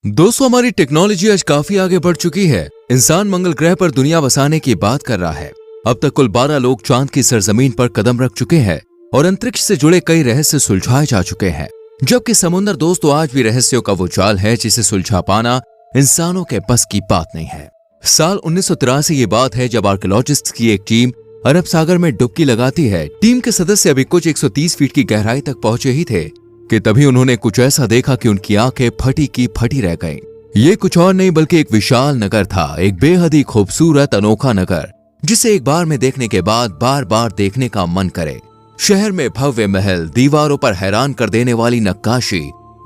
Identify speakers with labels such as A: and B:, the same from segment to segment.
A: दोस्तों, हमारी टेक्नोलॉजी आज काफी आगे बढ़ चुकी है। इंसान मंगल ग्रह पर दुनिया बसाने की बात कर रहा है। अब तक कुल 12 लोग चांद की सरजमीन पर कदम रख चुके हैं और अंतरिक्ष से जुड़े कई रहस्य सुलझाए जा चुके हैं। जबकि समुद्र दोस्तों आज भी रहस्यों का वो जाल है जिसे सुलझा पाना इंसानों के बस की बात नहीं है। साल 1983 ये बात है जब आर्कियोलॉजिस्ट्स की एक टीम अरब सागर में डुबकी लगाती है। टीम के सदस्य अभी कुछ 130 फीट की गहराई तक पहुंचे ही थे कि तभी उन्होंने कुछ ऐसा देखा कि उनकी आंखें फटी की फटी रह गईं। ये कुछ और नहीं बल्कि एक विशाल नगर था, एक बेहद ही खूबसूरत अनोखा नगर जिसे एक बार में देखने के बाद बार बार देखने का मन करे। शहर में भव्य महल, दीवारों पर हैरान कर देने वाली नक्काशी,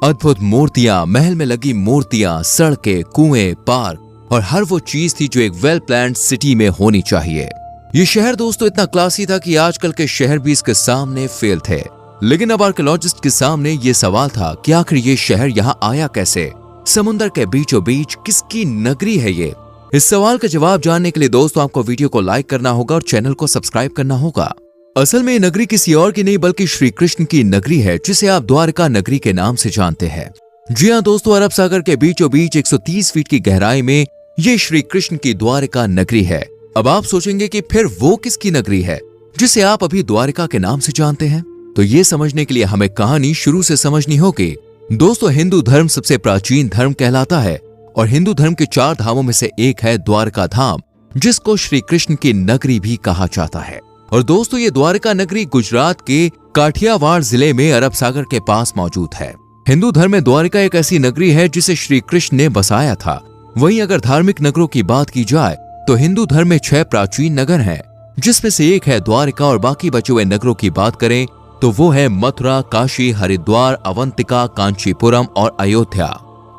A: अद्भुत मूर्तियां, महल में लगी मूर्तियां, सड़कें, कुएं, पार्क और हर वो चीज थी जो एक वेल प्लान्ड सिटी में होनी चाहिए। ये शहर दोस्तों इतना क्लासी था कि आजकल के शहर भी इसके सामने फेल थे। लेकिन अब आर्कियोलॉजिस्ट के सामने ये सवाल था कि आखिर ये शहर यहाँ आया कैसे? समुद्र के बीचों बीच किसकी नगरी है ये? इस सवाल का जवाब जानने के लिए दोस्तों आपको वीडियो को लाइक करना होगा और चैनल को सब्सक्राइब करना होगा। असल में ये नगरी किसी और की नहीं बल्कि श्री कृष्ण की नगरी है, जिसे आप द्वारका नगरी के नाम से जानते हैं। जी हाँ दोस्तों, अरब सागर के बीचों बीच 130 फीट की गहराई में ये श्री कृष्ण की द्वारका नगरी है। अब आप सोचेंगे कि फिर वो किसकी नगरी है जिसे आप अभी द्वारका के नाम से जानते हैं? तो ये समझने के लिए हमें कहानी शुरू से समझनी होगी। दोस्तों, हिंदू धर्म सबसे प्राचीन धर्म कहलाता है और हिंदू धर्म के 4 धामों में से एक है द्वारका धाम, जिसको श्री कृष्ण की नगरी भी कहा जाता है। और दोस्तों, ये द्वारका नगरी गुजरात के काठियावाड़ जिले में अरब सागर के पास मौजूद है। हिंदू धर्म में द्वारका एक ऐसी नगरी है जिसे श्री कृष्ण ने बसाया था। वहीं अगर धार्मिक नगरों की बात की जाए तो हिंदू धर्म में 6 प्राचीन नगर हैं, जिसमें से एक है द्वारका और बाकी बचे हुए नगरों की बात करें तो वो है मथुरा, काशी, हरिद्वार, अवंतिका, कांचीपुरम और अयोध्या।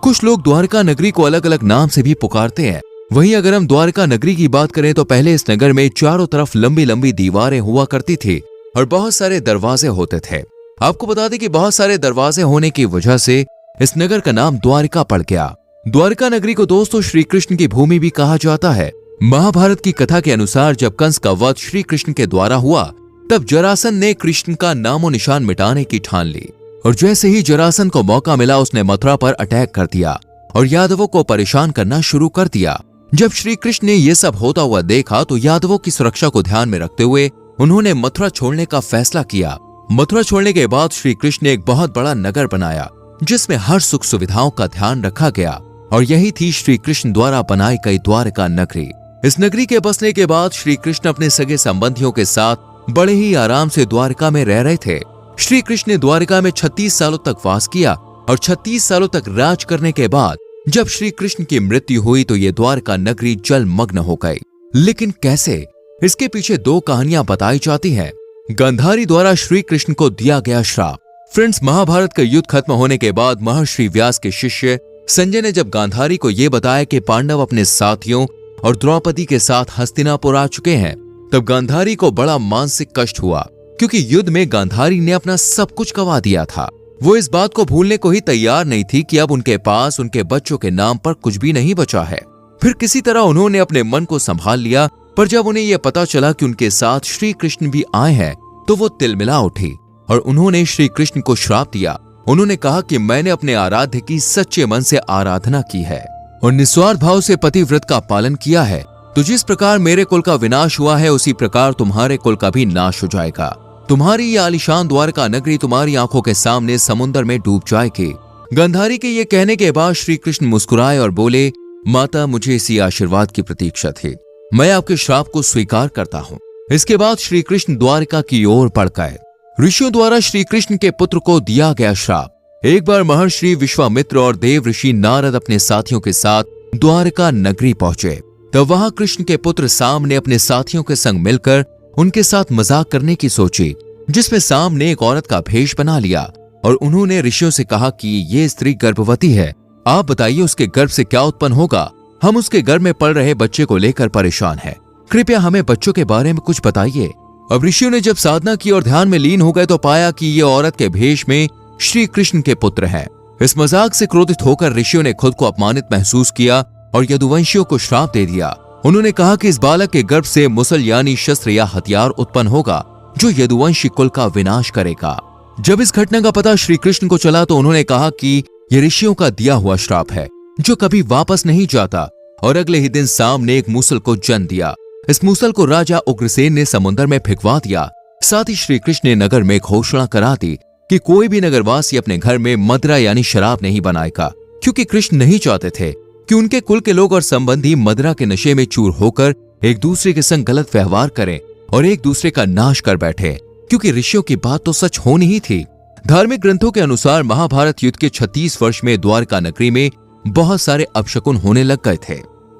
A: कुछ लोग द्वारका नगरी को अलग अलग नाम से भी पुकारते हैं। वहीं अगर हम द्वारका नगरी की बात करें तो पहले इस नगर में चारों तरफ लंबी लंबी दीवारें हुआ करती थी और बहुत सारे दरवाजे होते थे। आपको बता दें कि बहुत सारे दरवाजे होने की वजह से इस नगर का नाम द्वारका पड़ गया। द्वारका नगरी को दोस्तों श्री कृष्ण की भूमि भी कहा जाता है। महाभारत की कथा के अनुसार जब कंस का वध श्री कृष्ण के द्वारा हुआ तब जरासन ने कृष्ण का नामो निशान मिटाने की ठान ली और जैसे ही जरासन को मौका मिला उसने मथुरा पर अटैक कर दिया और यादवों को परेशान करना शुरू कर दिया। जब श्री कृष्ण ने यह सब होता हुआ देखा तो यादवों की सुरक्षा को ध्यान में रखते हुए उन्होंने मथुरा छोड़ने का फैसला किया। मथुरा छोड़ने के बाद श्री कृष्ण ने एक बहुत बड़ा नगर बनाया जिसमें हर सुख सुविधाओं का ध्यान रखा गया और यही थी श्री कृष्ण द्वारा बनाई गई द्वारका नगरी। इस नगरी के बसने के बाद श्री कृष्ण अपने सगे संबंधियों के साथ बड़े ही आराम से द्वारका में रह रहे थे। श्री कृष्ण ने द्वारका में 36 सालों तक वास किया और 36 सालों तक राज करने के बाद जब श्री कृष्ण की मृत्यु हुई तो ये द्वारका नगरी जलमग्न हो गई। लेकिन कैसे? इसके पीछे 2 कहानियां बताई जाती हैं। गांधारी द्वारा श्री कृष्ण को दिया गया श्राप। फ्रेंड्स, महाभारत का युद्ध खत्म होने के बाद महर्षि व्यास के शिष्य संजय ने जब गांधारी को यह बताया कि पांडव अपने साथियों और द्रौपदी के साथ हस्तिनापुर आ चुके हैं, तब गांधारी को बड़ा मानसिक कष्ट हुआ क्योंकि युद्ध में गांधारी ने अपना सब कुछ गंवा दिया था। वो इस बात को भूलने को ही तैयार नहीं थी कि अब उनके पास उनके बच्चों के नाम पर कुछ भी नहीं बचा है। फिर किसी तरह उन्होंने अपने मन को संभाल लिया, पर जब उन्हें यह पता चला कि उनके साथ श्री कृष्ण भी आए हैं तो वो तिलमिला उठी और उन्होंने श्री कृष्ण को श्राप दिया। उन्होंने कहा कि मैंने अपने आराध्य की सच्चे मन से आराधना की है और निस्वार्थ भाव से पतिव्रत का पालन किया है, तो जिस प्रकार मेरे कुल का विनाश हुआ है उसी प्रकार तुम्हारे कुल का भी नाश हो जाएगा। तुम्हारी ये आलीशान द्वारका नगरी तुम्हारी आंखों के सामने समुद्र में डूब जाएगी। गांधारी के ये कहने के बाद श्री कृष्ण मुस्कुराए और बोले, माता, मुझे इसी आशीर्वाद की प्रतीक्षा थी। मैं आपके श्राप को स्वीकार करता हूँ। इसके बाद श्री कृष्ण द्वारका की ओर बढ़ गए। ऋषियों द्वारा श्री कृष्ण के पुत्र को दिया गया श्राप। एक बार महर्षि विश्वामित्र और देव ऋषि नारद अपने साथियों के साथ द्वारका नगरी पहुंचे। तब वहां कृष्ण के पुत्र साम ने अपने साथियों के संग मिलकर उनके साथ मजाक करने की सोची, जिसमें साम ने एक औरत का भेष बना लिया और उन्होंने ऋषियों से कहा कि ये स्त्री गर्भवती है, आप बताइए उसके गर्भ से क्या उत्पन्न होगा। हम उसके गर्भ में पल रहे बच्चे को लेकर परेशान हैं। कृपया हमें बच्चों के बारे में कुछ बताइए। अब ऋषियों ने जब साधना की और ध्यान में लीन हो गए तो पाया कि ये औरत के भेष में श्री कृष्ण के पुत्र हैं। इस मजाक से क्रोधित होकर ऋषियों ने खुद को अपमानित महसूस किया और यदुवंशियों को श्राप दे दिया। उन्होंने कहा कि इस बालक के गर्भ से मुसल यानी शस्त्र या हथियार उत्पन्न होगा जो यदुवंशी कुल का विनाश करेगा। जब इस घटना का पता श्री कृष्ण को चला तो उन्होंने कहा कि ये ऋषियों का दिया हुआ श्राप है। जो कभी वापस नहीं जाता, और अगले ही दिन साम ने एक मूसल को जन्म दिया। इस मूसल को राजा उग्रसेन ने समुद्र में फेंकवा दिया। साथ ही श्री कृष्ण ने नगर में घोषणा करा दी कि कोई भी नगरवासी अपने घर में मदिरा यानी शराब नहीं बनाएगा, क्योंकि कृष्ण नहीं चाहते थे कि उनके कुल के लोग और संबंधी मदिरा के नशे में चूर होकर एक दूसरे के संग गलत व्यवहार करें और एक दूसरे का नाश कर बैठे, क्योंकि ऋषियों की बात तो सच होनी ही थी। धार्मिक ग्रंथों के अनुसार महाभारत युद्ध के 36 वर्ष में द्वारका नगरी में बहुत सारे अपशकुन होने लग गए थे।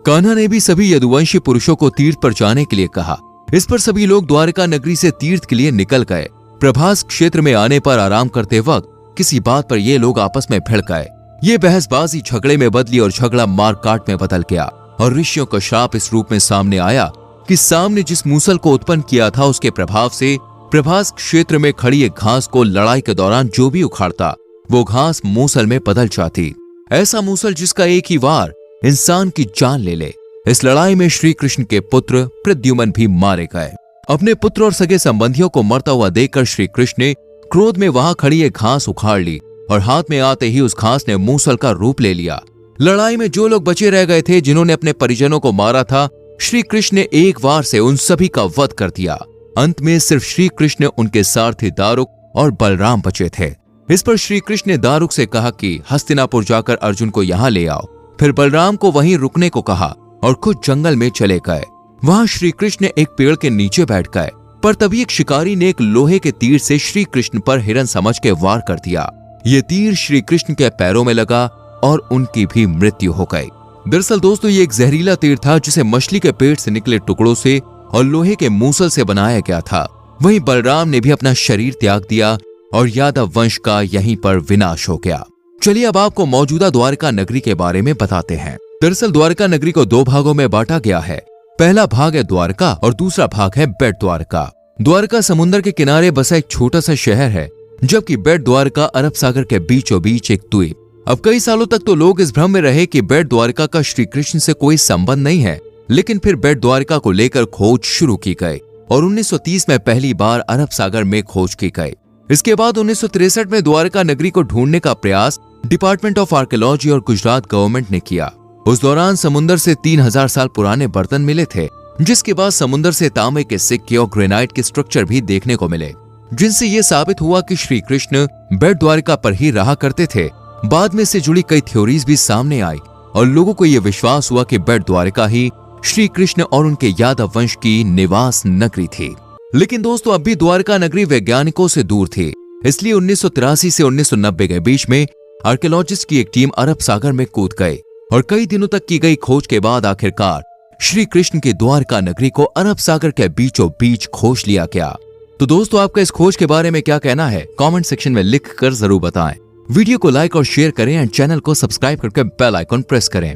A: कान्हा ने भी सभी यदुवंशी पुरुषों को तीर्थ पर जाने के लिए कहा। इस पर सभी लोग द्वारका नगरी से तीर्थ के लिए निकल गए। प्रभास क्षेत्र में आने पर आराम करते वक्त किसी बात पर ये लोग आपस में भिड़ गए। ये बहसबाजी झगड़े में बदली और झगड़ा मारकाट में बदल गया, और ऋषियों का श्राप इस रूप में सामने आया कि साम ने जिस मूसल को उत्पन्न किया था उसके प्रभाव से प्रभास क्षेत्र में खड़ी एक घास को लड़ाई के दौरान जो भी उखाड़ता वो घास मूसल में बदल जाती। ऐसा मूसल जिसका एक ही वार इंसान की जान ले ले। इस लड़ाई में श्री कृष्ण के पुत्र प्रद्युम्न भी मारे गए। अपने पुत्र और सगे संबंधियों को मरता हुआ देखकर श्री कृष्ण ने क्रोध में वहां खड़ी एक घास उखाड़ ली, और हाथ में आते ही उस घास ने मूसल का रूप ले लिया। लड़ाई में जो लोग बचे रह गए थे, जिन्होंने अपने परिजनों को मारा था, श्री कृष्ण ने एक वार से उन सभी का वध कर दिया। अंत में सिर्फ श्री कृष्ण, उनके सारथी दारुक और बलराम बचे थे। इस पर श्री कृष्ण ने दारुक से कहा कि हस्तिनापुर जाकर अर्जुन को यहाँ ले आओ। फिर बलराम को वहीं रुकने को कहा और खुद जंगल में चले गए। वहां श्री कृष्ण एक पेड़ के नीचे बैठ गए, पर तभी एक शिकारी ने एक लोहे के तीर से श्री कृष्ण पर हिरन समझ के वार कर दिया। ये तीर श्री कृष्ण के पैरों में लगा और उनकी भी मृत्यु हो गई। दरअसल दोस्तों, ये एक जहरीला तीर था जिसे मछली के पेट से निकले टुकड़ों से और लोहे के मूसल से बनाया गया था। वहीं बलराम ने भी अपना शरीर त्याग दिया और यादव वंश का यहीं पर विनाश हो गया। चलिए अब आपको मौजूदा द्वारका नगरी के बारे में बताते हैं। दरअसल द्वारका नगरी को दो भागों में बांटा गया है। पहला भाग है द्वारका और दूसरा भाग है बेट द्वारका। द्वारका समुद्र के किनारे बसा एक छोटा सा शहर है, जबकि बेट द्वारका अरब सागर के बीचों बीच एक द्वीप। अब कई सालों तक तो लोग इस भ्रम में रहे कि बेट द्वारका का श्री कृष्ण से कोई संबंध नहीं है, लेकिन फिर बेट द्वारका को लेकर खोज शुरू की गई और 1930 में पहली बार अरब सागर में खोज की गई। इसके बाद 1963 में द्वारका नगरी को ढूंढने का प्रयास डिपार्टमेंट ऑफ आर्कियोलॉजी और गुजरात गवर्नमेंट ने किया। उस दौरान समुद्र से 3000 साल पुराने बर्तन मिले थे, जिसके बाद समुद्र से तांबे के सिक्के और ग्रेनाइट के स्ट्रक्चर भी देखने को मिले, जिनसे ये साबित हुआ कि श्री कृष्ण बेट द्वारका पर ही रहा करते थे। बाद में से जुड़ी कई थ्योरीज भी सामने आई और लोगों को यह विश्वास हुआ कि बेट द्वारका ही श्री कृष्ण और उनके यादव वंश की निवास नगरी थी। लेकिन दोस्तों, अब भी द्वारका नगरी वैज्ञानिकों से दूर थी। इसलिए 1983 से 1990 के बीच में आर्कियोलॉजिस्ट की एक टीम अरब सागर में कूद गई और कई दिनों तक की गई खोज के बाद आखिरकार श्री कृष्ण की द्वारका नगरी को अरब सागर के बीचों बीच खोज लिया गया। तो दोस्तों, आपका इस खोज के बारे में क्या कहना है, कमेंट सेक्शन में लिख कर जरूर बताएं। वीडियो को लाइक और शेयर करें एंड चैनल को सब्सक्राइब करके बेल आइकन प्रेस करें।